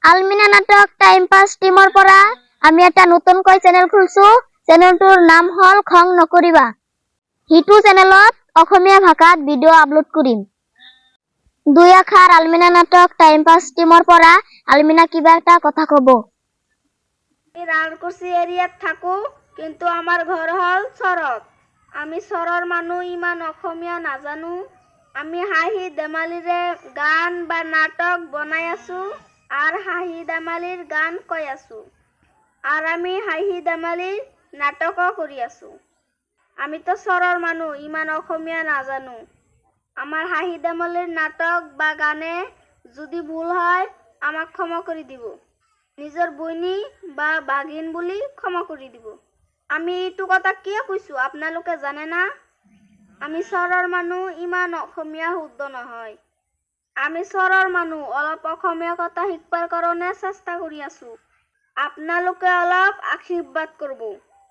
আলমিনা নাটক time pass টিমৰ পৰা আমি এটা নতুনকৈ চেনেল খুলছো। চেনেলটোৰ নাম হল খং নকৰিবা। হিটু চেনেলত অসমীয়া ভাষাত ভিডিঅ' আপলোড কৰিম। দুই আখাৰ আলমিনা নাটক টাইম পাস টিমৰ পৰা আলমিনা কিবা এটা কথা কব। আমি ৰালকুচি এৰিয়াত থাকো, কিন্তু আমাৰ ঘৰ হল চৰত। আমি চৰৰ মানুহ ইমান অসমীয়া নাজানো। আমি হাঁহি ধেমালিৰে গান বা নাটক বনাই আছো আৰ হাঁহি ধেমালিৰ গান কৈ আছো। আৰ আমি হাঁহি ধেমালিৰ নাটকও কৰি আছো। আমি তো চৰৰ মানুহ ইমান অসমীয়া নাজানো। আমাৰ হাঁহি ধেমালিৰ নাটক বা গানে যদি ভুল হয় আমাক ক্ষমা কৰি দিব। নিজৰ বইনী বা বাগিন বুলি ক্ষমা কৰি দিব। আমি এইটো কথা কিয় কৈছো আপোনালোকে জানে না? আমি চৰৰ মানুহ ইমান অসমীয়া শুদ্ধ নহয়। আমি চৰৰ মানুহ অলপ অসমীয়া কথা শিকবাৰ কাৰণে চেষ্টা কৰি আছো। আপোনালোকে অলপ আশীৰ্বাদ কৰিব।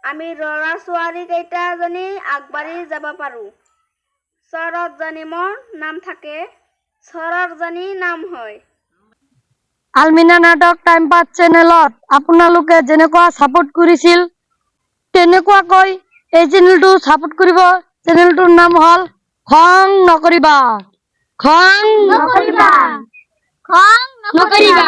আমি ল'ৰা ছোৱালী কেইটা জানি আগবাঢ়ি যাব পাৰো। চৰত জানি মোৰ নাম থাকে, চৰৰ জানি নাম হয়। আলমিনা নাটক টাইম পাস চেনেলত আপোনালোকে যেনেকুৱা সাপোৰ্ট কৰিছিল তেনেকুৱাকৈ এই চেনেলটো সাপোৰ্ট কৰিব। চেনেলটোৰ নাম হল খং নকৰিবা। খং খং নকৰিবা।